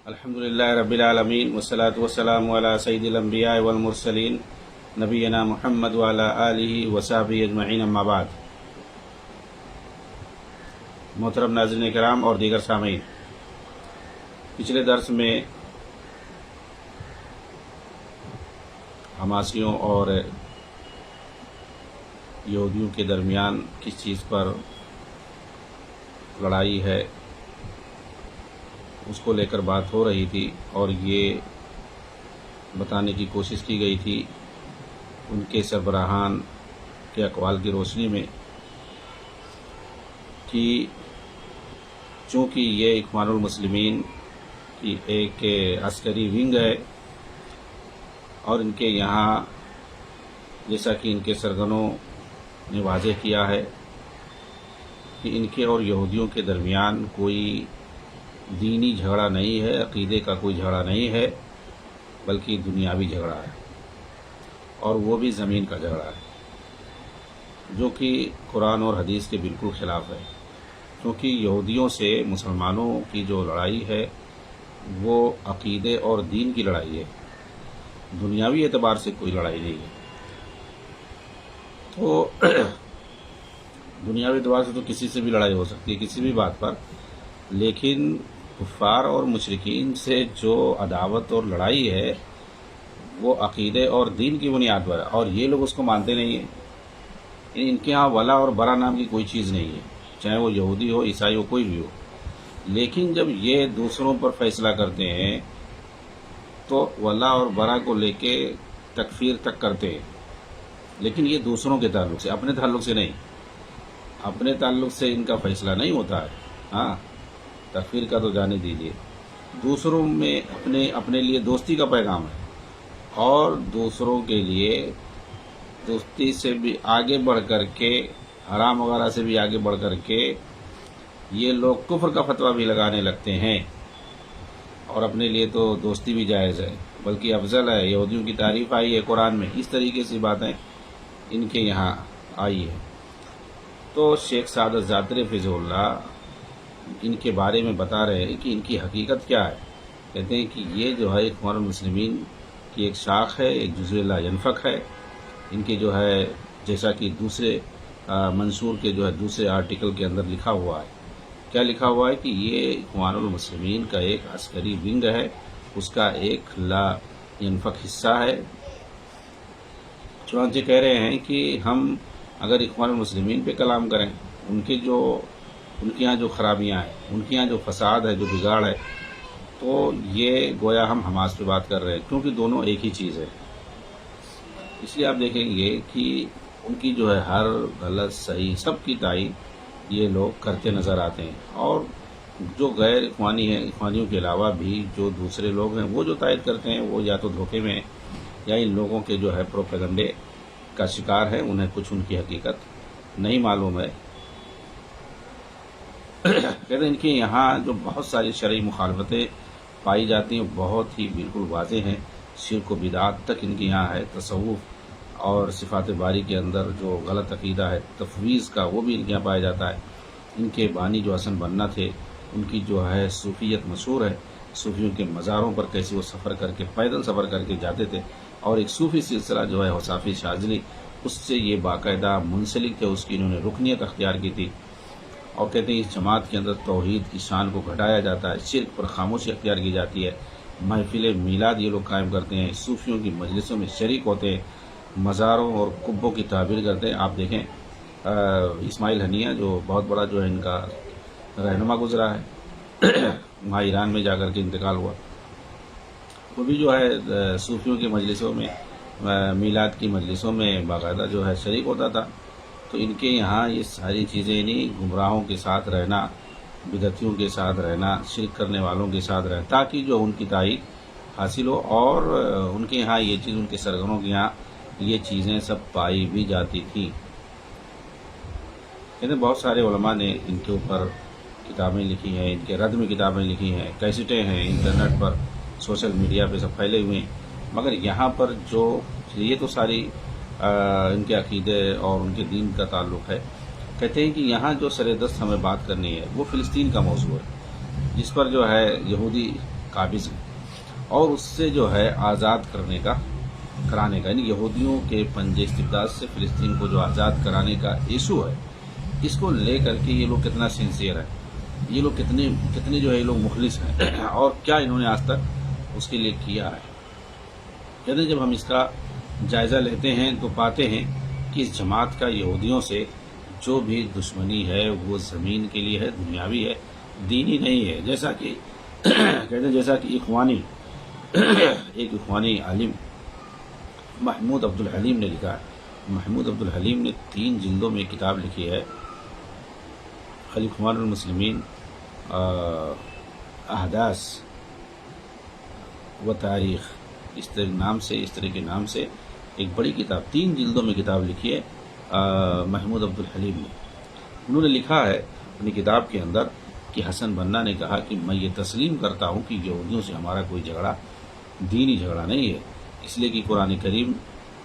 الحمدللہ رب العالمین والصلاة والسلام علی سید الانبیاء والمرسلین نبینا محمد وعلی آلہ وصحبہ اجمعین، اما بعد۔ محترم ناظرین کرام اور دیگر سامعین، پچھلے درس میں حماسیوں اور یہودیوں کے درمیان کس چیز پر لڑائی ہے اس کو لے کر بات ہو رہی تھی، اور یہ بتانے کی کوشش کی گئی تھی ان کے سربراہان کے اقوال کی روشنی میں کہ چونکہ یہ اخوان المسلمین کی ایک عسکری ونگ ہے، اور ان کے یہاں جیسا کہ ان کے سرگنوں نے واضح کیا ہے کہ ان کے اور یہودیوں کے درمیان کوئی دینی جھگڑا نہیں ہے، عقیدے کا کوئی جھگڑا نہیں ہے، بلکہ دنیاوی جھگڑا ہے، اور وہ بھی زمین کا جھگڑا ہے، جو کہ قرآن اور حدیث کے بالکل خلاف ہے۔ کیونکہ یہودیوں سے مسلمانوں کی جو لڑائی ہے وہ عقیدے اور دین کی لڑائی ہے، دنیاوی اعتبار سے کوئی لڑائی نہیں ہے۔ تو دنیاوی اعتبار سے تو کسی سے بھی لڑائی ہو سکتی ہے، کسی بھی بات پر، لیکن کفار اور مشرکین سے جو عداوت اور لڑائی ہے وہ عقیدے اور دین کی بنیاد پر ہے، اور یہ لوگ اس کو مانتے نہیں ہیں۔ ان کے ہاں ولا اور برا نام کی کوئی چیز نہیں ہے، چاہے وہ یہودی ہو، عیسائی ہو، کوئی بھی ہو۔ لیکن جب یہ دوسروں پر فیصلہ کرتے ہیں تو ولا اور برا کو لے کے تکفیر تک کرتے ہیں، لیکن یہ دوسروں کے تعلق سے، اپنے تعلق سے نہیں۔ اپنے تعلق سے ان کا فیصلہ نہیں ہوتا ہے، ہاں، تکفیر کا تو جانے دیجیے۔ دوسروں میں اپنے لیے دوستی کا پیغام ہے، اور دوسروں کے لیے دوستی سے بھی آگے بڑھ کر کے، حرام وغیرہ سے بھی آگے بڑھ کر کے یہ لوگ کفر کا فتویٰ بھی لگانے لگتے ہیں، اور اپنے لیے تو دوستی بھی جائز ہے، بلکہ افضل ہے۔ یہودیوں کی تعریف آئی ہے قرآن میں، اس طریقے سے باتیں ان کے یہاں آئی ہے۔ تو شیخ سعادت ذاتری فضل اللہ ان کے بارے میں بتا رہے ہیں کہ ان کی حقیقت کیا ہے۔ کہتے ہیں کہ یہ جو ہے اخوان المسلمین کی ایک شاخ ہے، ایک جزو لا ینفک ہے۔ ان کے جو ہے جیسا کہ دوسرے منشور کے جو ہے دوسرے آرٹیکل کے اندر لکھا ہوا ہے، کیا لکھا ہوا ہے کہ یہ اخوان المسلمین کا ایک عسکری ونگ ہے، اس کا ایک لا ینفک حصہ ہے۔ چنانچہ کہہ رہے ہیں کہ ہم اگر اخوان المسلمین پہ کلام کریں، ان کے یہاں جو خرابیاں ہیں، ان کے یہاں جو فساد ہے، جو بگاڑ ہے، تو یہ گویا ہم حماس پہ بات کر رہے ہیں، کیونکہ دونوں ایک ہی چیز ہے۔ اس لیے آپ دیکھیں گے کہ ان کی جو ہے ہر غلط صحیح سب کی تائید یہ لوگ کرتے نظر آتے ہیں، اور جو غیر اخوانی ہیں، اخوانیوں کے علاوہ بھی جو دوسرے لوگ ہیں وہ جو تائید کرتے ہیں، وہ یا تو دھوکے میں ہیں یا ان لوگوں کے جو ہے پروپیگنڈے کا شکار ہیں، انہیں کچھ ان کی حقیقت نہیں معلوم ہے۔ کہتے ہیں ان کے یہاں جو بہت ساری شرعی مخالفتیں پائی جاتی ہیں بہت ہی بالکل واضح ہیں، شرک و بدعات تک ان کے یہاں ہے، تصوف اور صفات باری کے اندر جو غلط عقیدہ ہے تفویض کا، وہ بھی ان کے یہاں پایا جاتا ہے۔ ان کے بانی جو حسن بننا تھے، ان کی جو ہے صوفیت مشہور ہے، صوفیوں کے مزاروں پر کیسے وہ سفر کر کے، پیدل سفر کر کے جاتے تھے، اور ایک صوفی سلسلہ جو ہے حصافی شاذلی، اس سے یہ باقاعدہ منسلک تھے، اس کی انہوں نے رکنیت اختیار کی تھی۔ اور کہتے ہیں اس جماعت کے اندر توحید کی شان کو گھٹایا جاتا ہے، شرک پر خاموشی اختیار کی جاتی ہے، محفل میلاد یہ لوگ قائم کرتے ہیں، صوفیوں کی مجلسوں میں شریک ہوتے ہیں، مزاروں اور قبوں کی تعبیر کرتے ہیں۔ آپ دیکھیں اسماعیل ہنیہ جو بہت بڑا جو ہے ان کا رہنما گزرا ہے، وہاں ایران میں جا کر کے انتقال ہوا، وہ بھی جو ہے صوفیوں کی مجلسوں میں، میلاد کی مجلسوں میں باقاعدہ جو ہے شریک ہوتا تھا۔ تو ان کے یہاں یہ ساری چیزیں نہیں، گمراہوں کے ساتھ رہنا، بدعتیوں کے ساتھ رہنا، شرک کرنے والوں کے ساتھ رہنا، تاکہ جو ان کی تائید حاصل ہو، اور ان کے یہاں یہ چیز، ان کے سرگنوں کے یہاں یہ چیزیں سب پائی بھی جاتی تھیں۔ کہتے ہیں بہت سارے علماء نے ان کے اوپر کتابیں لکھی ہیں، ان کے رد میں کتابیں لکھی ہیں، کیسٹیں ہیں، انٹرنیٹ پر، سوشل میڈیا پہ سب پھیلے ہوئے ہیں، مگر یہاں پر جو یہ تو ساری ان کے عقیدے اور ان کے دین کا تعلق ہے۔ کہتے ہیں کہ یہاں جو سر دست ہمیں بات کرنی ہے وہ فلسطین کا موضوع ہے، جس پر جو ہے یہودی قابض ہیں، اور اس سے جو ہے آزاد کرانے کا یعنی یہودیوں کے پنجے استبداد سے فلسطین کو جو آزاد کرانے کا ایشو ہے، اس کو لے کر کے یہ لوگ کتنا سنسیئر ہے، یہ لوگ کتنے جو ہے یہ لوگ مخلص ہیں، اور کیا انہوں نے آج تک اس کے لیے کیا ہے۔ کہتے ہیں جب ہم اس کا جائزہ لیتے ہیں تو پاتے ہیں کہ اس جماعت کا یہودیوں سے جو بھی دشمنی ہے وہ زمین کے لیے ہے، دنیاوی ہے، دینی نہیں ہے۔ جیسا کہ کہتے ہیں جیسا کہ ایک اخوانی عالم محمود عبد الحلیم نے لکھا ہے۔ محمود عبد الحلیم نے 3 جلدوں میں کتاب لکھی ہے، الاخوان المسلمین احداث و تاریخ، اس طرح کے نام سے ایک بڑی کتاب 3 جلدوں میں کتاب لکھی ہے محمود عبد الحلیم نے۔ انہوں نے لکھا ہے اپنی کتاب کے اندر کہ حسن بنا نے کہا کہ میں یہ تسلیم کرتا ہوں کہ یہودیوں سے ہمارا کوئی جھگڑا دینی جھگڑا نہیں ہے، اس لیے کہ قرآن کریم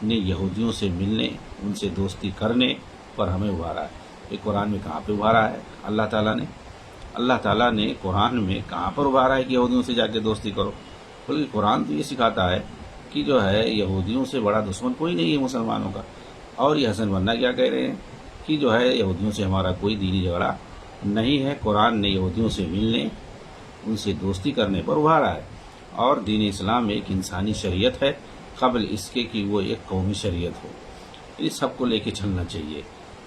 نے یہودیوں سے ملنے، ان سے دوستی کرنے پر ہمیں ابھارا ہے۔ یہ قرآن میں کہاں پہ ابھارا ہے؟ اللہ تعالیٰ نے قرآن میں کہاں پر ابھارا ہے کہ یہودیوں سے جا کے دوستی کرو؟ بلکہ قرآن تو یہ سکھاتا ہے کہ جو ہے یہودیوں سے بڑا دشمن کوئی نہیں ہے مسلمانوں کا۔ اور یہ حسن بنا کیا کہہ رہے ہیں کہ جو ہے یہودیوں سے ہمارا کوئی دینی جھگڑا نہیں ہے، قرآن نے یہودیوں سے ملنے، ان سے دوستی کرنے پر ابھارا ہے، اور دین اسلام ایک انسانی شریعت ہے قبل اس کے کہ وہ ایک قومی شریعت ہو۔ یہ سب کو لے کے چلنا چاہیے۔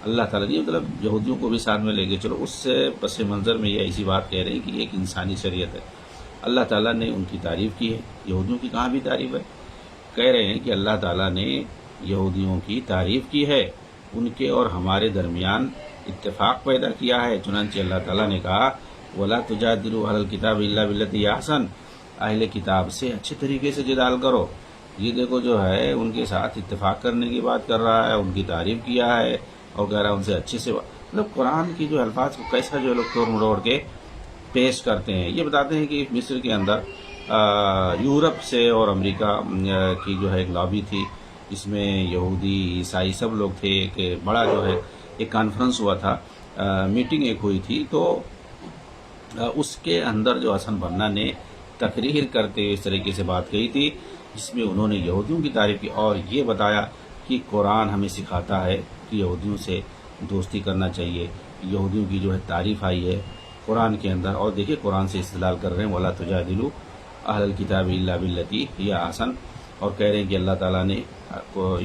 اللہ تعالیٰ نے مطلب یہودیوں کو بھی ساتھ میں لے کے چلو، اس سے پس منظر میں یہ ایسی بات کہہ رہے ہیں کہ یہ ایک انسانی شریعت ہے۔ اللہ تعالیٰ نے ان کی تعریف کی ہے، یہودیوں کی کہاں بھی تعریف ہے؟ کہہ رہے ہیں کہ اللہ تعالیٰ نے یہودیوں کی تعریف کی ہے، ان کے اور ہمارے درمیان اتفاق پیدا کیا ہے۔ چنانچہ اللہ تعالیٰ نے کہا وَلَا تُجَادِلُوا أَهْلَ الْكِتَابِ إِلَّا بِالَّتِي هِيَ أَحْسَنُ، اہل کتاب سے اچھے طریقے سے جدال کرو۔ یہ دیکھو جو ہے ان کے ساتھ اتفاق کرنے کی بات کر رہا ہے، ان کی تعریف کیا ہے، اور کہہ رہا ہے ان سے اچھے سے مطلب قرآن کی جو الفاظ کو کیسا جو لوگ توڑ مڑوڑ کے پیش کرتے ہیں۔ یہ بتاتے ہیں کہ مصر کے اندر یورپ سے اور امریکہ کی جو ہے ایک لابی تھی، اس میں یہودی عیسائی سب لوگ تھے، ایک بڑا جو ہے ایک کانفرنس ہوا تھا، میٹنگ ایک ہوئی تھی، تو اس کے اندر جو حسن بنا نے تقریر کرتے ہوئے اس طریقے سے بات کہی تھی، جس میں انہوں نے یہودیوں کی تعریف کی اور یہ بتایا کہ قرآن ہمیں سکھاتا ہے کہ یہودیوں سے دوستی کرنا چاہیے۔ یہودیوں کی جو ہے تعریف آئی ہے قرآن کے اندر، اور دیکھیں قرآن سے استدلال کر رہے ہیں وَلَا تُجَادِلُوا أَهْلَ الْكِتَابِ إِلَّا بِالَّتِي هِيَ أَحْسَنُ، اور کہہ رہے ہیں کہ اللہ تعالیٰ نے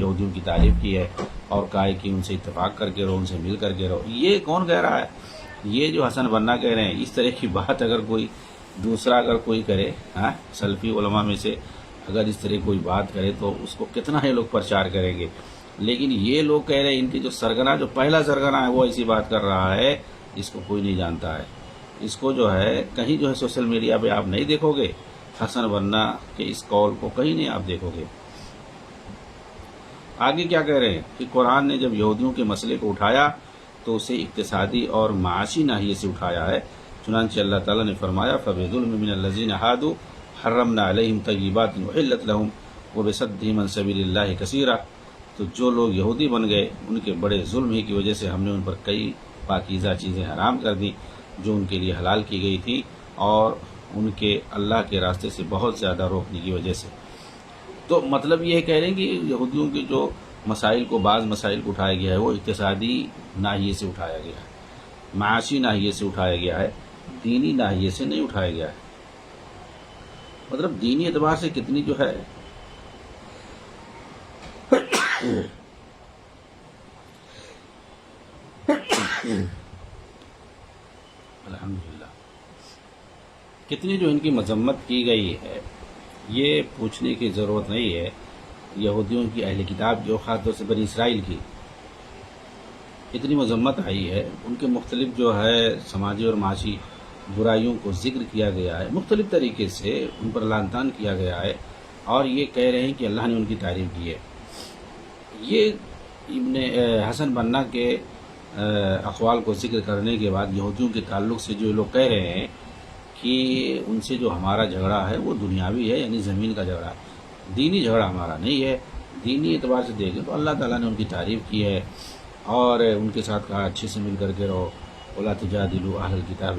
یہودیوں کی تعریف کی ہے اور کہا ہے کہ ان سے اتفاق کر کے رہو، ان سے مل کر کے رہو۔ یہ کون کہہ رہا ہے؟ یہ جو حسن بنا کہہ رہے ہیں۔ اس طرح کی بات اگر کوئی دوسرا کوئی کرے، سلفی علماء میں سے اگر اس طرح کوئی بات کرے تو اس کو کتنا یہ لوگ پرچار کریں گے، لیکن یہ لوگ کہہ رہے ہیں ان کی جو سرگنا، جو پہلا سرگنا ہے وہ ایسی بات کر رہا ہے جس کو کوئی نہیں جانتا ہے۔ اس کو جو ہے کہیں جو ہے سوشل میڈیا پہ آپ نہیں دیکھو گے، حسن بنا کے اس قول کو کہیں نہیں آپ دیکھو گے۔ آگے کیا کہہ رہے ہیں کہ قرآن نے جب یہودیوں کے مسئلے کو اٹھایا تو اسے اقتصادی اور معاشی ناحیے سے اٹھایا ہے۔ چنانچہ اللہ تعالیٰ نے فرمایا فَبِظُلْمٍ مِّنَ الَّذِينَ هَادُوا حَرَّمْنَا عَلَيْهِمْ طَيِّبَاتٍ أُحِلَّتْ لَهُمْ وَبِصَدِّهِمْ عَن سَبِيلِ اللَّهِ كَثِيرًا، تو جو لوگ یہودی بن گئے ان کے بڑے ظلم ہی کی وجہ سے ہم نے ان پر کئی پاکیزہ چیزیں حرام کر دی جو ان کے لیے حلال کی گئی تھی، اور ان کے اللہ کے راستے سے بہت زیادہ روکنے کی وجہ سے۔ تو مطلب یہ کہہ رہے ہیں کہ یہودیوں کے جو بعض مسائل کو اٹھایا گیا ہے وہ اقتصادی ناحیے سے اٹھایا گیا ہے، معاشی ناحیے سے اٹھایا گیا ہے، دینی ناحیے سے نہیں اٹھایا گیا ہے۔ مطلب دینی اعتبار سے کتنی جو ہے الحمدللہ کتنی جو ان کی مذمت کی گئی ہے، یہ پوچھنے کی ضرورت نہیں ہے۔ یہودیوں کی اہل کتاب جو خاص طور سے بنی اسرائیل کی اتنی مذمت آئی ہے، ان کے مختلف جو ہے سماجی اور معاشی برائیوں کو ذکر کیا گیا ہے، مختلف طریقے سے ان پر لعن طعن کیا گیا ہے، اور یہ کہہ رہے ہیں کہ اللہ نے ان کی تعریف کی ہے۔ یہ ابن حسن بنا کے اقوال کو ذکر کرنے کے بعد یہودیوں کے تعلق سے جو لوگ کہہ رہے ہیں کہ ان سے جو ہمارا جھگڑا ہے وہ دنیاوی ہے، یعنی زمین کا جھگڑا، دینی جھگڑا ہمارا نہیں ہے۔ دینی اعتبار سے دیکھیں تو اللہ تعالیٰ نے ان کی تعریف کی ہے اور ان کے ساتھ کہا اچھے سے مل کر کے رہو، وَلَا تُجَادِلُوا أَهْلَ الْكِتَابِ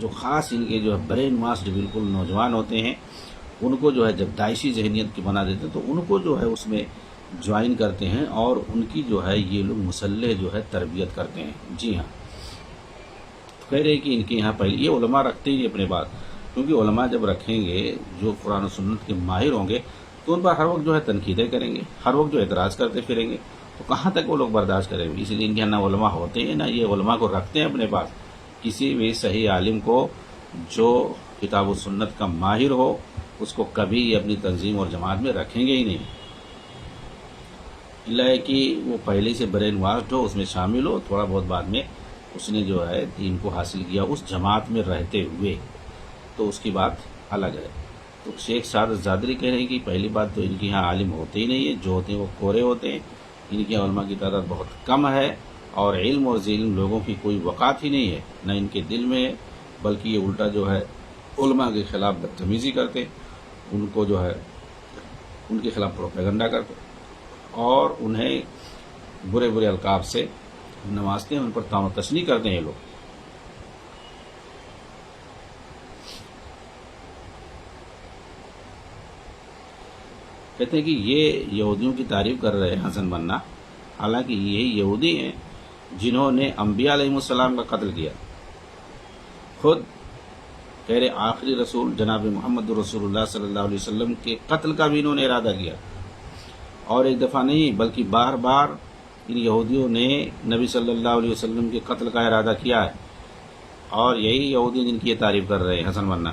جو خاص ان کے جو ہے برین واشڈ بالکل نوجوان ہوتے ہیں، ان کو جو ہے جب داعشی ذہنیت کی بنا دیتے ہیں تو ان کو جو ہے اس میں جوائن کرتے ہیں اور ان کی جو ہے یہ لوگ مسلح جو ہے تربیت کرتے ہیں۔ جی ہاں، کہہ رہے کہ ان کے یہاں پہلے یہ علماء رکھتے ہی اپنے بات، کیونکہ علماء جب رکھیں گے جو قرآن و سنت کے ماہر ہوں گے تو ان پر ہر وقت جو ہے تنقیدیں کریں گے، ہر وقت جو اعتراض کرتے پھریں گے، تو کہاں تک وہ لوگ برداشت کریں گے؟ اس لیے ان کے یہاں نہ علماء ہوتے ہیں، نہ یہ علماء کو رکھتے ہیں اپنے پاس۔ کسی بھی صحیح عالم کو جو کتاب و سنت کا ماہر ہو اس کو کبھی اپنی تنظیم اور جماعت میں رکھیں گے ہی نہیں، اللہ ہے کہ وہ پہلے سے برین واشڈ ہو، اس میں شامل ہو، تھوڑا بہت بعد میں اس نے جو ہے دین کو حاصل کیا اس جماعت میں رہتے ہوئے، تو اس کی بات الگ ہے۔ تو شیخ سعادت زادری کہہ رہے ہیں کہ پہلی بات تو ان کے یہاں عالم ہوتے ہی نہیں ہے، جو ہوتے ہیں وہ کورے ہوتے ہیں، ان کے علماء کی تعداد بہت کم ہے، اور علم اور ذیل لوگوں کی کوئی وقات ہی نہیں ہے، نہ ان کے دل میں ہے، بلکہ یہ الٹا جو ہے علماء کے خلاف بدتمیزی کرتے، ان کو جو ہے ان کے خلاف پروپیگنڈا کرتے اور انہیں برے برے القاب سے نوازتے ہیں، ان پر طعن و تشنیع کرتے ہیں یہ لوگ۔ کہتے ہیں کہ یہ یہودیوں کی تعریف کر رہے ہیں حسن بننا، حالانکہ یہی یہودی ہیں جنہوں نے انبیاء علیہ السلام کا قتل کیا۔ خود کہہ رہے آخری رسول جناب محمد رسول اللہ صلی اللہ علیہ وسلم کے قتل کا بھی انہوں نے ارادہ کیا، اور ایک دفعہ نہیں بلکہ بار بار ان یہودیوں نے نبی صلی اللہ علیہ وسلم کے قتل کا ارادہ کیا ہے، اور یہی یہودی جن کی یہ تعریف کر رہے ہیں حسن بننا۔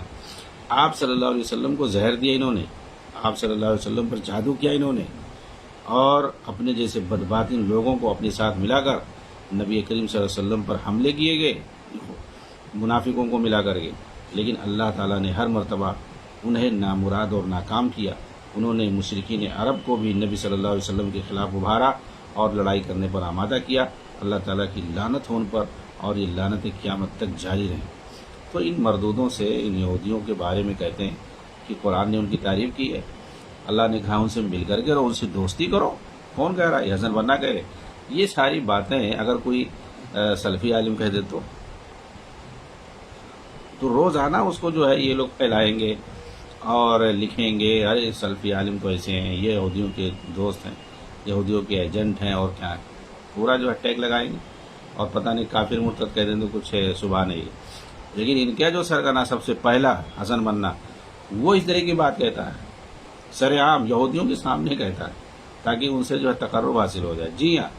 آپ صلی اللہ علیہ وسلم کو زہر دیا انہوں نے، آپ صلی اللہ علیہ وسلم پر جادو کیا انہوں نے، اور اپنے جیسے بدباطن لوگوں کو اپنے ساتھ ملا کر نبی کریم صلی اللہ علیہ وسلم پر حملے کیے گئے، منافقوں کو ملا کر کے، لیکن اللہ تعالیٰ نے ہر مرتبہ انہیں نامراد اور ناکام کیا۔ انہوں نے مشرکین عرب کو بھی نبی صلی اللہ علیہ وسلم کے خلاف ابھارا اور لڑائی کرنے پر آمادہ کیا۔ اللہ تعالیٰ کی لعنت ہو ان پر، اور یہ لعنتیں قیامت تک جاری رہیں۔ تو ان مردودوں سے ان یہودیوں کے بارے میں کہتے ہیں کہ قرآن نے ان کی تعریف کی ہے، اللہ نے کہا ان سے مل کر کے رہو، ان سے دوستی کرو۔ کون کہہ رہا ہے؟ حسن بننا کہہ رہے۔ یہ ساری باتیں اگر کوئی سلفی عالم کہہ دے تو روزانہ اس کو جو ہے یہ لوگ پھیلائیں گے اور لکھیں گے، ارے سلفی عالم تو ایسے ہیں، یہ یہودیوں کے دوست ہیں، یہودیوں کے ایجنٹ ہیں، اور کیا ہے، پورا جو ہے ٹیگ لگائیں گے، اور پتہ نہیں کافر مرتد کہہ دیں تو کچھ صبح نہیں۔ لیکن ان کا جو سرگنا سب سے پہلا حسن بننا، وہ اس طرح کی بات کہتا ہے، سر عام یہودیوں کے سامنے کہتا ہے، تاکہ ان سے جو ہے تقرب حاصل ہو جائے۔ جی ہاں،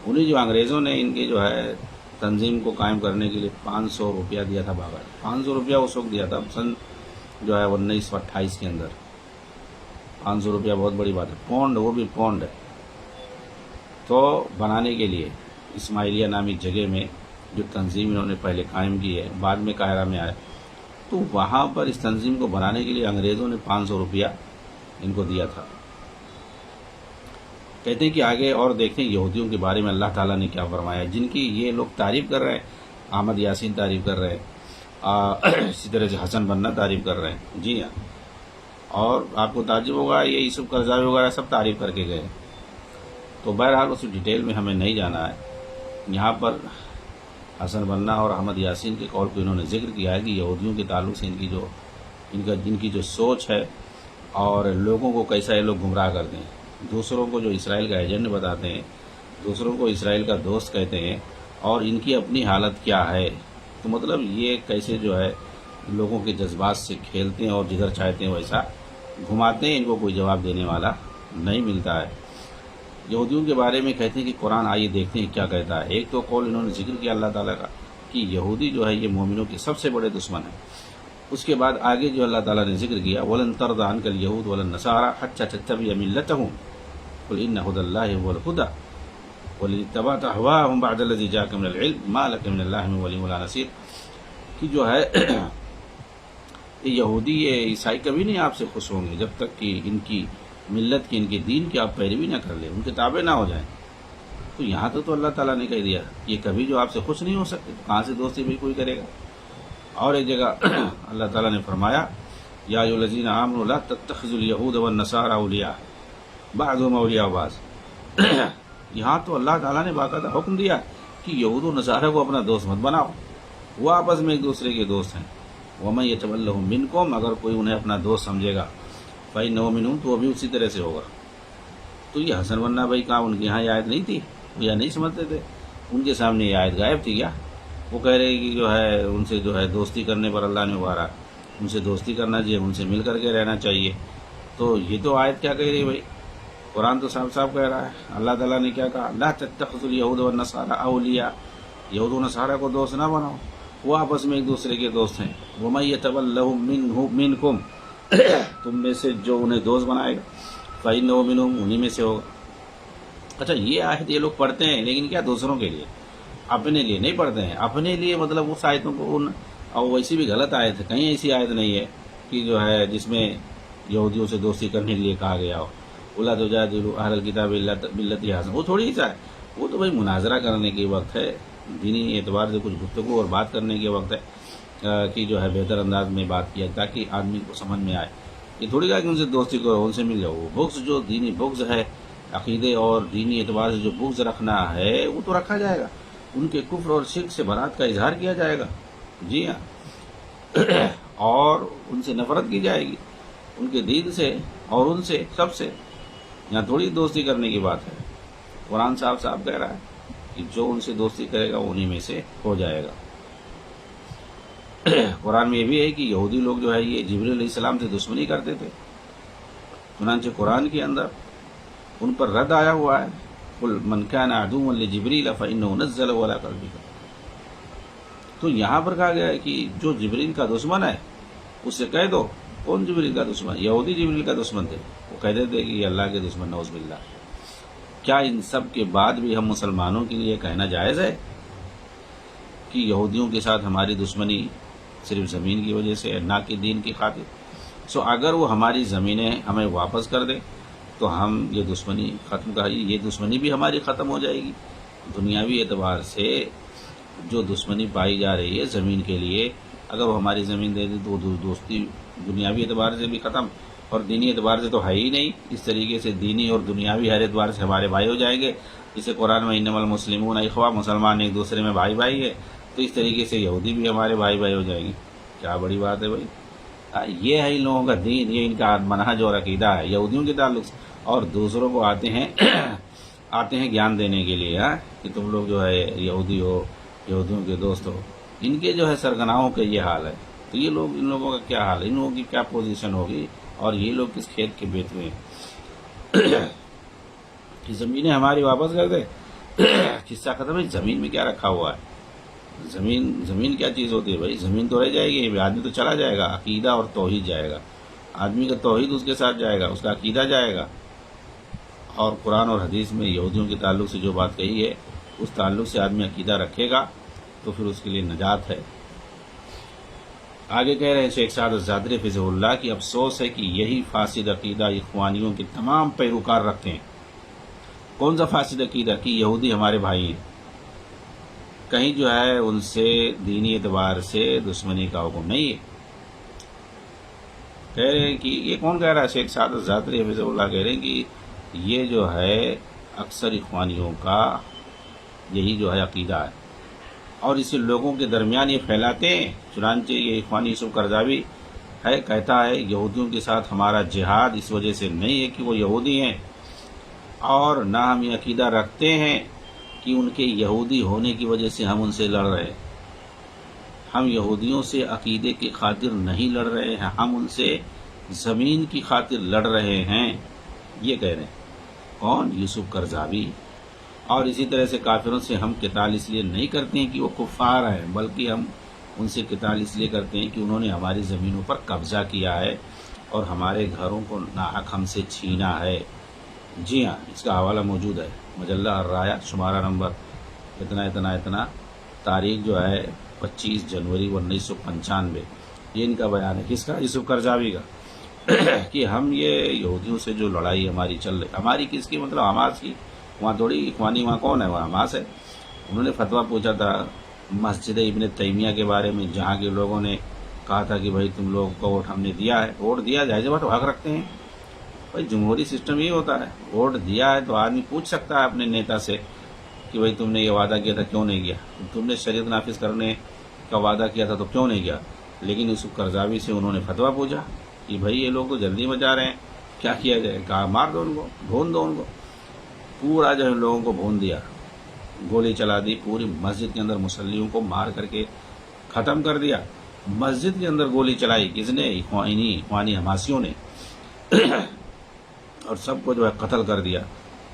انہیں جو انگریزوں نے ان کی جو ہے تنظیم کو قائم کرنے کے لیے 500 روپیہ دیا تھا، باقاعدہ 500 روپیہ اس وقت دیا تھا، سن جو ہے 1928 کے اندر۔ 500 روپیہ بہت بڑی بات ہے، پونڈ، وہ بھی پونڈ ہے، تو بنانے کے لیے اسماعیلیہ نامی جگہ میں جو تنظیم انہوں نے پہلے قائم کی ہے، بعد میں قاہرہ میں آئے، تو وہاں پر اس تنظیم کو بنانے کے لیے انگریزوں نے 500 روپیہ ان کو دیا تھا۔ کہتے ہیں کہ آگے اور دیکھیں یہودیوں کے بارے میں اللہ تعالیٰ نے کیا فرمایا، جن کی یہ لوگ تعریف کر رہے ہیں، احمد یاسین تعریف کر رہے ہیں، اسی طرح سے حسن بننا تعریف کر رہے ہیں۔ جی ہاں، اور آپ کو تعجب ہوگا یہ یوسف قرضاوی وغیرہ سب تعریف کر کے گئے، تو بہرحال اس ڈیٹیل میں ہمیں نہیں جانا ہے۔ یہاں پر حسن بننا اور احمد یاسین کے قول کو انہوں نے ذکر کیا ہے کہ یہودیوں کے تعلق سے ان کی جو سوچ ہے اور لوگوں کو کیسا یہ لوگ گمراہ کرتے ہیں، دوسروں کو جو اسرائیل کا ایجنٹ بتاتے ہیں، دوسروں کو اسرائیل کا دوست کہتے ہیں، اور ان کی اپنی حالت کیا ہے، تو مطلب یہ کیسے جو ہے لوگوں کے جذبات سے کھیلتے ہیں اور جدھر چاہتے ہیں ویسا گھماتے ہیں، ان کو کوئی جواب دینے والا نہیں ملتا ہے۔ یہودیوں کے بارے میں کہتے ہیں کہ قرآن، آئیے دیکھتے ہیں کیا کہتا ہے۔ ایک تو قول انہوں نے ذکر کیا اللہ تعالیٰ کا کہ یہودی جو ہے یہ مومنوں کے سب سے بڑے دشمن ہیں۔ اس کے بعد آگے جو اللہ تعالیٰ نے ذکر کیا، وَلَن تَرْضَ عَنْكَ الْيَهُودُ وَلَا النَّصَارَىٰ حَتَّىٰ تَتَّبِعَ مِلَّتَهُمْ قُلْ إِنَّ هُدَى اللَّهِ هُوَ الْهُدَىٰ وَلَئِن اتَّبَعْتَ أَهْوَاءَهُمْ بَعْدَ الَّذِي جَاءَكَ مِنَ الْعِلْمِ مَا لَكَ مِنَ اللَّهِ مِن وَلِيٍّ وَلَا نَصِيرٍ کہ جو ہے یہ یہودی یہ عیسائی کبھی نہیں آپ سے خوش ہوں گے جب تک کہ ان کی ملت کی، ان کے دین کی آپ پیروی نہ کر لیں، ان کے تابع نہ ہو جائیں۔ تو یہاں تو اللہ تعالیٰ نے کہہ دیا یہ کبھی جو آپ سے خوش نہیں ہو سکتے، کہاں سے دوستی بھی کوئی کرے گا۔ اور ایک جگہ اللہ تعالیٰ نے فرمایا یا ایھا الذین آمنوا لا تتخذوا اليہود والنصارى اولیاء بعضهم اولیاء بعض۔ یہاں تو اللہ تعالیٰ نے باقاعدہ حکم دیا کہ یہود و نصارہ کو اپنا دوست مت بناؤ، وہ آپس میں ایک دوسرے کے دوست ہیں. وَمَن يَتَوَلَّهُم مِّنكُمْ، اگر کوئی انہیں اپنا دوست سمجھے گا فَإِنَّهُ مِنْهُمْ، تو وہ بھی اسی طرح سے ہوگا. تو یہ حسن بننا بھائی کہاں ان کے یہاں یہ آیت نہیں تھی؟ وہ یا نہیں سمجھتے تھے؟ ان کے سامنے یہ آیت غائب تھی کیا؟ وہ کہہ رہے کہ جو ہے ان سے جو ہے دوستی کرنے پر اللہ نے ابھارا، ان سے دوستی کرنا چاہیے، ان سے مل کر کے رہنا چاہیے. تو یہ تو آیت کیا کہہ رہی ہے بھائی؟ قرآن تو صاف صاف کہہ رہا ہے. اللہ تعالیٰ نے کیا کہا؟ لا تتخذوا اليهود والنصارى اولیاء، یہود و نصارہ کو دوست نہ بناؤ، وہ آپس میں ایک دوسرے کے دوست ہیں. وَمَن يَتَوَلَّهُم مِّنكُمْ، تم میں سے جو انہیں دوست بنائے گا فَإِنَّهُ مِنْهُمْ، انہی میں سے ہوگا. اچھا یہ آیت یہ لوگ پڑھتے ہیں لیکن کیا دوسروں کے لیے، اپنے لیے نہیں پڑھتے ہیں. اپنے لیے مطلب اس آیتوں کو اور ویسی بھی غلط آیت ہے. کہیں ایسی آیت نہیں ہے کہ جو ہے جس میں یہودیوں سے دوستی کرنے کے لیے کہا گیا ہو. وَلَا تُجَادِلُوا أَهْلَ الْكِتَابِ بِالَّتِي هِيَ أَحْسَنُ، وہ تھوڑی سا ہے. وہ تو بھائی مناظرہ کرنے کے وقت ہے، دینی اعتبار سے کچھ گفتگو اور بات کرنے کے وقت ہے کہ جو ہے بہتر انداز میں بات کیا تاکہ آدمی کو سمجھ میں آئے. یہ تھوڑی کہا کہ ان سے دوستی کرو، ان سے مل جاؤ. وہ بغض جو دینی بغض ہے، عقیدے اور دینی اعتبار سے جو بغض رکھنا ہے وہ تو رکھا جائے گا. ان کے کفر اور شرک سے برات کا اظہار کیا جائے گا. جی ہاں. اور ان سے نفرت کی جائے گی، ان کے دین سے اور ان سے سب سے. یہاں تھوڑی دوستی کرنے کی بات ہے. قرآن صاحب کہہ رہا ہے کہ جو ان سے دوستی کرے گا انہی میں سے ہو جائے گا. قرآن میں یہ بھی ہے کہ یہودی لوگ جو ہے یہ جبریل علیہ السلام سے دشمنی کرتے تھے. چنانچہ قرآن کے اندر ان پر رد آیا ہوا ہے، قُلْ مَنْ كَانَ عَدُوًّا لِجِبْرِيلَ فَإِنَّهُ نَزَّلَهُ عَلَىٰ قَلْبِكَ. تو یہاں پر کہا گیا ہے کہ جو جبریل کا دشمن ہے اس سے کہہ دو. کون جبریل کا دشمن؟ یہودی جبریل کا دشمن تھے. وہ کہتے تھے کہ یہ اللہ کے دشمن، نعوذ باللہ. کیا ان سب کے بعد بھی ہم مسلمانوں کے لیے کہنا جائز ہے کہ یہودیوں کے ساتھ ہماری دشمنی صرف زمین کی وجہ سے ہے، نہ کہ دین کی خاطر؟ اگر وہ ہماری زمینیں ہمیں واپس کر دیں تو ہم یہ دشمنی ختم یہ دشمنی بھی ہماری ختم ہو جائے گی. دنیاوی اعتبار سے جو دشمنی پائی جا رہی ہے زمین کے لیے، اگر وہ ہماری زمین دے دے تو دوستی دنیاوی اعتبار سے بھی ختم اور دینی اعتبار سے تو ہے ہی نہیں. اس طریقے سے دینی اور دنیاوی ہر اعتبار سے ہمارے بھائی ہو جائیں گے. جسے قرآن میں انما المسلمون اخوہ، مسلمان ایک دوسرے میں بھائی بھائی ہے، تو اس طریقے سے یہودی بھی ہمارے بھائی بھائی ہو جائیں گے. کیا بڑی بات ہے بھائی. یہ ہے ان لوگوں کا دین، یہ ان کا منہج اور عقیدہ ہے یہودیوں کے تعلق سے. اور دوسروں کو آتے ہیں گیان دینے کے لیے کہ تم لوگ جو ہے یہودی ہو، یہودیوں کے دوست ہو. ان کے جو ہے سرگناہوں کا یہ حال ہے. تو یہ لوگ، ان لوگوں کا کیا حال ہے، ان لوگوں کی کیا پوزیشن ہوگی اور یہ لوگ کس کھیت کے بیت ہوئے ہیں کہ زمینیں ہماری واپس کر دے. قصہ ختم ہے. زمین میں کیا رکھا ہوا ہے؟ زمین کیا چیز ہوتی ہے بھائی؟ زمین تو رہ جائے گی، آدمی تو چلا جائے گا، عقیدہ اور توحید جائے گا. آدمی کا توحید اس کے ساتھ جائے گا، اس کا عقیدہ جائے گا. اور قرآن اور حدیث میں یہودیوں کے تعلق سے جو بات کہی ہے اس تعلق سے آدمی عقیدہ رکھے گا تو پھر اس کے لیے نجات ہے. آگے کہہ رہے ہیں شیخ سعد الزادری فضل اللہ کی افسوس ہے کہ یہی فاسد عقیدہ اخوانیوں کے تمام پیروکار رکھتے ہیں. کون سا فاسد عقیدہ؟ کہ یہودی ہمارے بھائی ہیں، کہیں جو ہے ان سے دینی اعتبار سے دشمنی کا حکم نہیں ہے. کہہ رہے ہیں کہ یہ کون کہہ رہا ہے؟ شیخ سعد الزادری فضل اللہ کہہ رہے ہیں کہ یہ جو ہے اکثر اخوانیوں کا یہی جو ہے عقیدہ ہے اور اسے لوگوں کے درمیان یہ پھیلاتے ہیں. چنانچہ یہ اخوانی یوسف قرضاوی ہے، کہتا ہے یہودیوں کے ساتھ ہمارا جہاد اس وجہ سے نہیں ہے کہ وہ یہودی ہیں، اور نہ ہم یہ عقیدہ رکھتے ہیں کہ ان کے یہودی ہونے کی وجہ سے ہم ان سے لڑ رہے ہیں. ہم یہودیوں سے عقیدے کی خاطر نہیں لڑ رہے ہیں، ہم ان سے زمین کی خاطر لڑ رہے ہیں. یہ کہہ رہے ہیں کون؟ یوسف قرضاوی. اور اسی طرح سے کافروں سے ہم قتال اس لیے نہیں کرتے ہیں کہ وہ کفار ہیں، بلکہ ہم ان سے قتال اس لیے کرتے ہیں کہ انہوں نے ہماری زمینوں پر قبضہ کیا ہے اور ہمارے گھروں کو ناحق ہم سے چھینا ہے. جی ہاں، اس کا حوالہ موجود ہے، مجلہ الرایہ، شمارہ نمبر اتنا، تاریخ جو ہے 25 جنوری 1995. یہ ان کا بیان ہے. کس کا؟ یوسف قرضاوی کا. کہ ہم یہ یہودیوں سے جو لڑائی ہماری چل رہی، ہماری کس کی؟ مطلب حماس کی. وہاں تھوڑی اخوانی، وہاں کون ہے؟ وہاں حماس ہے. انہوں نے فتویٰ پوچھا تھا مسجد ابن تیمیہ کے بارے میں، جہاں کے لوگوں نے کہا تھا کہ بھائی تم لوگ کو ووٹ ہم نے دیا ہے. ووٹ دیا، جائز بات، حق رکھتے ہیں بھائی. جمہوری سسٹم یہ ہوتا ہے، ووٹ دیا ہے تو آدمی پوچھ سکتا ہے اپنے نیتا سے کہ بھائی تم نے یہ وعدہ کیا تھا کیوں نہیں کیا؟ تم نے شریعت نافذ کرنے کا وعدہ کیا تھا تو کیوں نہیں گیا؟ لیکن یوسف قرضاوی سے انہوں نے فتویٰ پوچھا کہ بھائی یہ لوگ تو جلدی میں جا رہے ہیں، کیا کیا جائے؟ کہا مار دو ان کو، بھون دو ان کو۔ پورا جو ان لوگوں کو بھون دیا، گولی چلا دی، پوری مسجد کے اندر مصلیوں کو مار کر کے ختم کر دیا۔ مسجد کے اندر گولی چلائی کس نے؟ اخوانی حماسیوں نے، اور سب کو جو ہے قتل کر دیا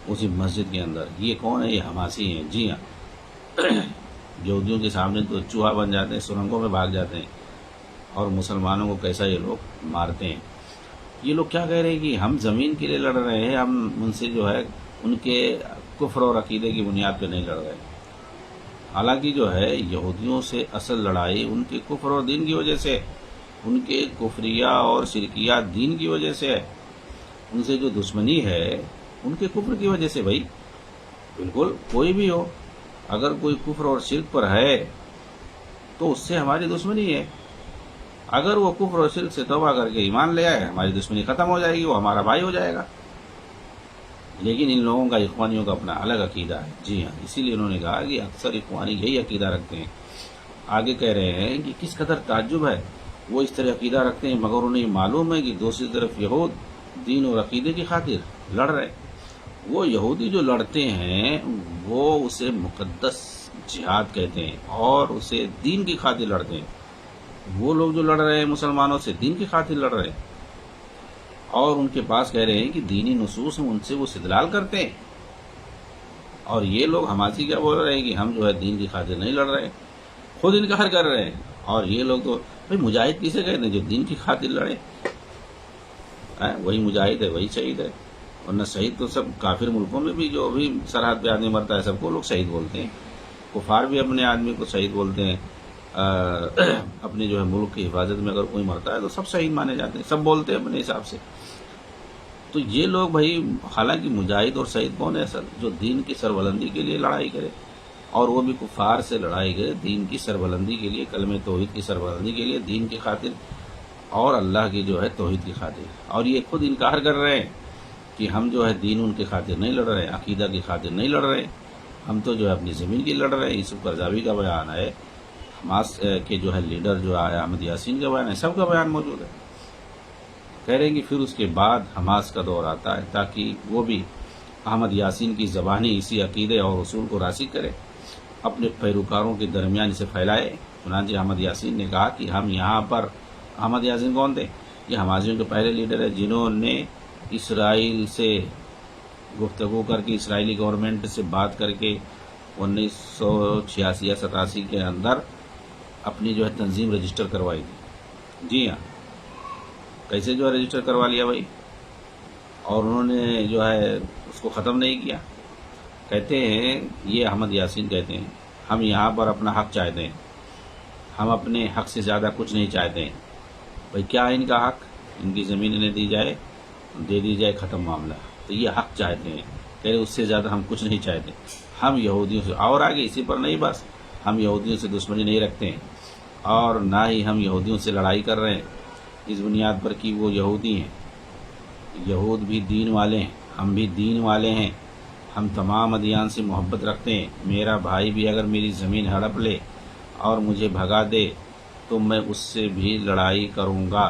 اسی مسجد کے اندر۔ یہ کون ہے؟ یہ حماسی ہیں، جی ہاں۔ یہودیوں کے سامنے تو چوہا بن جاتے ہیں، سرنگوں میں بھاگ جاتے ہیں، اور مسلمانوں کو کیسا یہ لوگ مارتے ہیں۔ یہ لوگ کیا کہہ رہے ہیں کہ ہم زمین کے لیے لڑ رہے ہیں، ہم ان سے جو ہے ان کے کفر اور عقیدے کی بنیاد پہ نہیں لڑ رہے۔ حالانکہ جو ہے یہودیوں سے اصل لڑائی ان کے کفر اور دین کی وجہ سے، ان کے کفریہ اور شرکیہ دین کی وجہ سے ہے۔ ان سے جو دشمنی ہے ان کے کفر کی وجہ سے۔ بھائی بالکل کوئی بھی ہو، اگر کوئی کفر اور شرک پر ہے تو اس سے ہماری دشمنی ہے۔ اگر وہ کفر اور شرک سے توبہ کر کے ایمان لے آئے، ہماری دشمنی ختم ہو جائے گی، وہ ہمارا بھائی ہو جائے گا۔ لیکن ان لوگوں کا، اخوانیوں کا اپنا الگ عقیدہ ہے، جی ہاں۔ اسی لیے انہوں نے کہا کہ اکثر اخوانی یہی عقیدہ رکھتے ہیں۔ آگے کہہ رہے ہیں کہ کس قدر تعجب ہے، وہ اس طرح عقیدہ رکھتے ہیں مگر انہیں معلوم ہے کہ دوسری طرف یہود دین اور عقیدے کی خاطر لڑ رہے۔ وہ یہودی جو لڑتے ہیں وہ اسے مقدس جہاد کہتے ہیں اور اسے دین کی خاطر لڑتے ہیں۔ وہ لوگ جو لڑ رہے ہیں مسلمانوں سے، دین کی خاطر لڑ رہے ہیں، اور ان کے پاس کہہ رہے ہیں کہ دینی نصوص ہیں، ان سے وہ استدلال کرتے ہیں۔ اور یہ لوگ حماسی کیا بول رہے ہیں کہ ہم جو ہے دین کی خاطر نہیں لڑ رہے، خود انکار کر رہے ہیں۔ اور یہ لوگ تو بھائی مجاہد کسے کہتے ہیں؟ جو دین کی خاطر لڑے، وہی مجاہد ہے، وہی شہید ہے۔ ورنہ شہید تو سب کافر ملکوں میں بھی جو بھی سرحد پہ آدمی مرتا ہے سب کو لوگ شہید بولتے ہیں۔ کفار بھی اپنے آدمی کو شہید بولتے ہیں۔ اپنے جو ہے ملک کی حفاظت میں اگر کوئی مرتا ہے تو سب شہید مانے جاتے ہیں، سب بولتے ہیں اپنے حساب سے۔ تو یہ لوگ بھائی، حالانکہ مجاہد اور شہید کون ہے اصل؟ جو دین کی سربلندی کے لیے لڑائی کرے، اور وہ بھی کفار سے لڑائی کرے دین کی سربلندی کے لیے، کلمہ توحید کی سربلندی کے لیے، دین کی خاطر اور اللہ کی جو ہے توحید کی خاطر۔ اور یہ خود انکار کر رہے ہیں کہ ہم جو ہے دین ان کی خاطر نہیں لڑ رہے، عقیدہ کی خاطر نہیں لڑ رہے، ہم تو جو ہے اپنی زمین کی لڑ رہے ہیں۔ یوسف قرضاوی کا بیان ہے، حماس کے جو ہے لیڈر جو ہے احمد یاسین کا بیان ہے، سب کا بیان موجود ہے۔ کہہ رہے ہیں کہ پھر اس کے بعد حماس کا دور آتا ہے تاکہ وہ بھی احمد یاسین کی زبانی اسی عقیدے اور اصول کو راسخ کرے، اپنے پیروکاروں کے درمیان اسے پھیلائے۔ چنانچہ احمد یاسین نے کہا کہ ہم یہاں پر، احمد یاسین کون تھے؟ یہ حماسیوں کے پہلے لیڈر ہیں جنہوں نے اسرائیل سے گفتگو کر کے، اسرائیلی گورنمنٹ سے بات کر کے 1986 یا 87 کے اندر اپنی جو ہے تنظیم رجسٹر کروائی تھی۔ جی ہاں، کیسے جو ہے رجسٹر کروا لیا بھائی، اور انہوں نے جو ہے اس کو ختم نہیں کیا۔ کہتے ہیں، یہ احمد یاسین کہتے ہیں، ہم یہاں پر اپنا حق چاہتے ہیں، ہم اپنے حق سے زیادہ کچھ نہیں چاہتے ہیں۔ بھائی کیا ہے ان کا حق؟ ان کی زمین انہیں دی جائے، دے دی جائے، ختم معاملہ۔ تو یہ حق چاہتے ہیں، کہہ رہے اس سے زیادہ ہم کچھ نہیں چاہتے۔ ہم یہودیوں سے، اور آگے اسی پر نہیں بس، ہم یہودیوں سے دشمنی نہیں رکھتے ہیں، اور نہ ہی ہم یہودیوں سے لڑائی کر رہے ہیں اس بنیاد پر کہ وہ یہودی ہیں۔ یہود بھی دین والے ہیں، ہم بھی دین والے ہیں، ہم تمام ادیان سے محبت رکھتے ہیں۔ میرا بھائی بھی اگر میری زمین ہڑپ لے اور مجھے بھگا دے تو میں اس سے بھی لڑائی کروں گا۔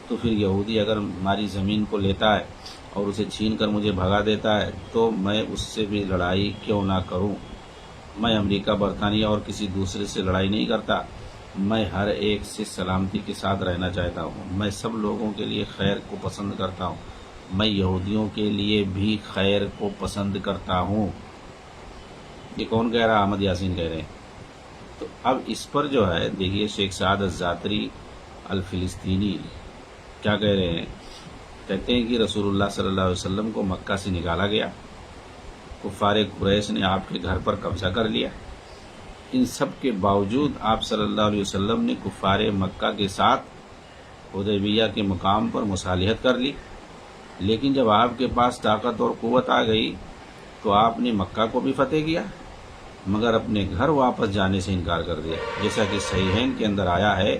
تو پھر یہودی اگر ہماری زمین کو لیتا ہے اور اسے چھین کر مجھے بھگا دیتا ہے تو میں اس سے بھی لڑائی کیوں نہ کروں؟ میں امریکہ، برطانیہ اور کسی دوسرے سے لڑائی نہیں کرتا، میں ہر ایک سے سلامتی کے ساتھ رہنا چاہتا ہوں۔ میں سب لوگوں کے لیے خیر کو پسند کرتا ہوں، میں یہودیوں کے لیے بھی خیر کو پسند کرتا ہوں۔ یہ کون کہہ رہا؟ احمد یاسین کہہ رہے ہیں۔ تو اب اس پر جو ہے دیکھیے شیخ سعد الزاتری الفلسطینی کیا کہہ رہے ہیں۔ کہتے ہیں کہ رسول اللہ صلی اللہ علیہ وسلم کو مکہ سے نکالا گیا، کفار قریش نے آپ کے گھر پر قبضہ کر لیا، ان سب کے باوجود آپ صلی اللہ علیہ وسلم نے کفار مکہ کے ساتھ حدیبیہ کے مقام پر مصالحت کر لی، لیکن جب آپ کے پاس طاقت اور قوت آ گئی تو آپ نے مکہ کو بھی فتح کیا مگر اپنے گھر واپس جانے سے انکار کر دیا، جیسا کہ صحیحین کے اندر آیا ہے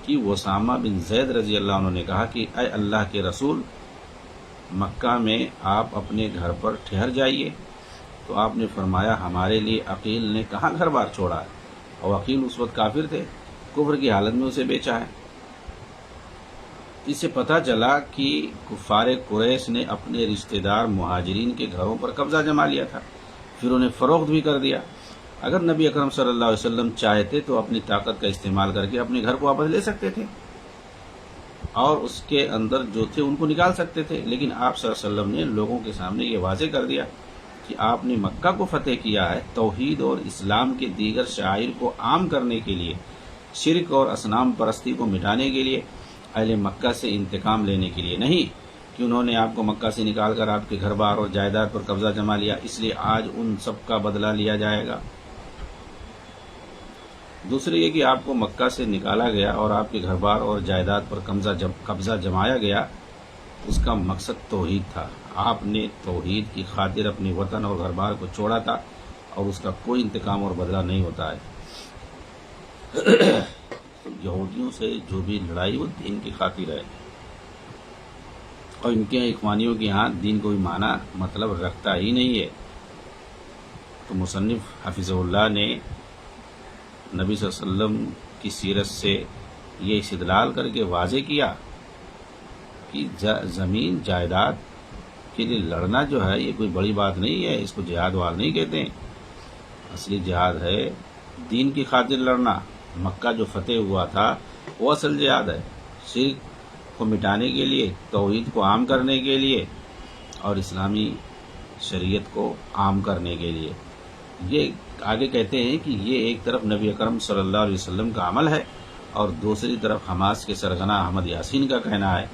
کہ اسامہ بن زید رضی اللہ عنہ نے کہا کہ اے اللہ کے رسول، مکہ میں آپ اپنے گھر پر ٹھہر جائیے، تو آپ نے فرمایا ہمارے لیے عقیل نے کہاں گھر بار چھوڑا ہے، اور عقیل اس وقت کافر تھے، کفر کی حالت میں اسے بیچا ہے۔ اس سے پتہ چلا کہ کفار قریش نے اپنے رشتہ دار مہاجرین کے گھروں پر قبضہ جما لیا تھا، پھر انہیں فروخت بھی کر دیا۔ اگر نبی اکرم صلی اللہ علیہ وسلم چاہتے تو اپنی طاقت کا استعمال کر کے اپنے گھر کو واپس لے سکتے تھے اور اس کے اندر جو تھے ان کو نکال سکتے تھے، لیکن آپ صلی اللہ علیہ وسلم نے لوگوں کے سامنے یہ واضح کر دیا کہ آپ نے مکہ کو فتح کیا ہے توحید اور اسلام کے دیگر شعائر کو عام کرنے کے لیے، شرک اور اصنام پرستی کو مٹانے کے لیے، اہل مکہ سے انتقام لینے کے لیے نہیں کہ انہوں نے آپ کو مکہ سے نکال کر آپ کے گھر بار اور جائیداد پر قبضہ جما لیا، اس لیے آج ان سب کا بدلہ لیا جائے گا۔ دوسری یہ کہ آپ کو مکہ سے نکالا گیا اور آپ کے گھر بار اور جائیداد پر قبضہ جمایا گیا، اس کا مقصد توحید تھا۔ آپ نے توحید کی خاطر اپنے وطن اور گھر بار کو چھوڑا تھا اور اس کا کوئی انتقام اور بدلہ نہیں ہوتا ہے۔ یہودیوں سے جو بھی لڑائی وہ دین کی خاطر ہے، اور ان کے اخوانیوں کے ہاں دین کوئی معنی مطلب رکھتا ہی نہیں ہے۔ تو مصنف حفظہ اللہ نے نبی صلی اللہ علیہ وسلم کی سیرت سے یہ استدلال کر کے واضح کیا کہ زمین جائیداد کے لیے لڑنا جو ہے یہ کوئی بڑی بات نہیں ہے، اس کو جہاد وار نہیں کہتے ہیں۔ اصلی جہاد ہے دین کی خاطر لڑنا۔ مکہ جو فتح ہوا تھا وہ اصل جہاد ہے، شرک کو مٹانے کے لیے، توحید کو عام کرنے کے لیے اور اسلامی شریعت کو عام کرنے کے لیے۔ یہ آگے کہتے ہیں کہ یہ ایک طرف نبی اکرم صلی اللہ علیہ وسلم کا عمل ہے اور دوسری طرف حماس کے سرغنہ احمد یاسین کا کہنا ہے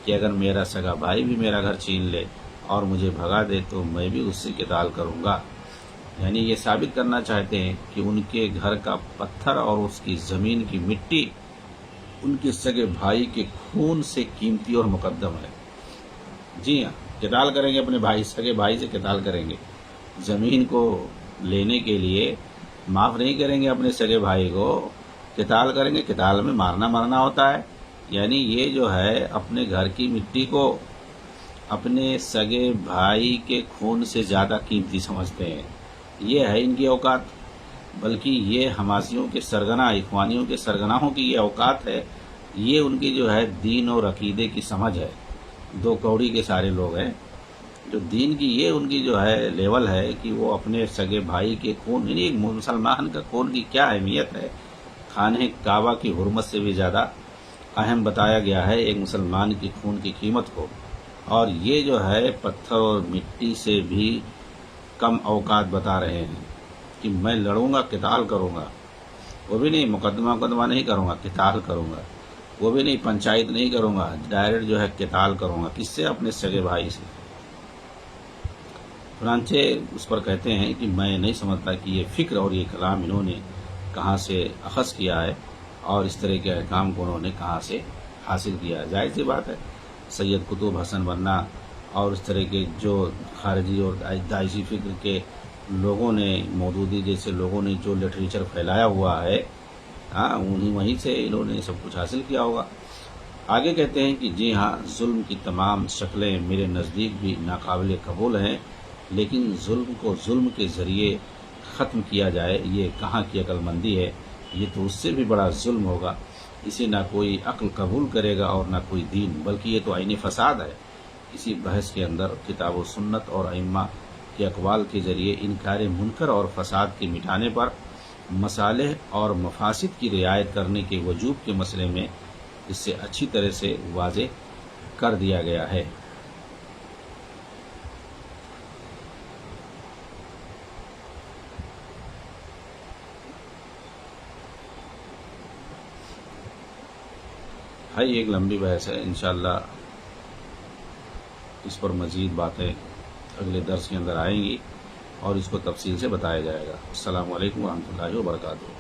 کہ اگر میرا سگا بھائی بھی میرا گھر چھین لے اور مجھے بھگا دے تو میں بھی اس سے قتال کروں گا۔ یعنی یہ ثابت کرنا چاہتے ہیں کہ ان کے گھر کا پتھر اور اس کی زمین کی مٹی ان کے سگے بھائی کے خون سے قیمتی اور مقدم ہے۔ جی ہاں، قتال کریں گے، اپنے بھائی سگے بھائی سے قتال کریں گے، زمین کو لینے کے لیے معاف نہیں کریں گے، اپنے سگے بھائی کو قتال کریں گے۔ قتال میں مرنا ہوتا ہے، یعنی یہ جو ہے اپنے گھر کی مٹی کو اپنے سگے بھائی کے خون سے زیادہ قیمتی سمجھتے ہیں۔ یہ ہے ان کی اوقات، بلکہ یہ حماسیوں کے سرغنہ، اخوانیوں کے سرغناہوں کی یہ اوقات ہے، یہ ان کی جو ہے دین اور عقیدے کی سمجھ ہے۔ دو کوڑی کے سارے لوگ ہیں جو دین کی، یہ ان کی جو ہے لیول ہے کہ وہ اپنے سگے بھائی کے خون، یعنی ایک مسلمان کا خون کی کیا اہمیت ہے، خانہ کعبہ کی حرمت سے بھی زیادہ اہم بتایا گیا ہے ایک مسلمان کی خون کی قیمت کو، اور یہ جو ہے پتھر اور مٹی سے بھی کم اوقات بتا رہے ہیں کہ میں لڑوں گا، قتال کروں گا، وہ بھی نہیں مقدمہ نہیں کروں گا، قتال کروں گا، وہ بھی نہیں پنچایت نہیں کروں گا، ڈائریکٹ جو ہے قتال کروں گا۔ کس سے؟ اپنے سگے بھائی سے۔ چنانچہ اس پر کہتے ہیں کہ میں نہیں سمجھتا کہ یہ فکر اور یہ کلام انہوں نے کہاں سے اخذ کیا ہے اور اس طرح کے احکام کو انہوں نے کہاں سے حاصل کیا ہے۔ ظاہر سی بات ہے، سید قطب حسن بننا اور اس طرح کے جو خارجی اور داعشی فکر کے لوگوں نے، مودودی جیسے لوگوں نے جو لٹریچر پھیلایا ہوا ہے، وہیں سے انہوں نے سب کچھ حاصل کیا ہوگا۔ آگے کہتے ہیں کہ جی ہاں، ظلم کی تمام شکلیں میرے نزدیک بھی ناقابل قبول ہیں، لیکن ظلم کو ظلم کے ذریعے ختم کیا جائے یہ کہاں کی عقل مندی ہے، یہ تو اس سے بھی بڑا ظلم ہوگا، اسے نہ کوئی عقل قبول کرے گا اور نہ کوئی دین، بلکہ یہ تو عینی فساد ہے۔ اسی بحث کے اندر کتاب و سنت اور ائمہ کے اقوال کے ذریعے انکار منکر اور فساد کے مٹانے پر مصالح اور مفاسد کی رعایت کرنے کے وجوب کے مسئلے میں اس سے اچھی طرح سے واضح کر دیا گیا ہے۔ ایک لمبی بحث ہے، انشاءاللہ اس پر مزید باتیں اگلے درس کے اندر آئیں گی اور اس کو تفصیل سے بتایا جائے گا۔ السلام علیکم ورحمۃ اللہ وبرکاتہ۔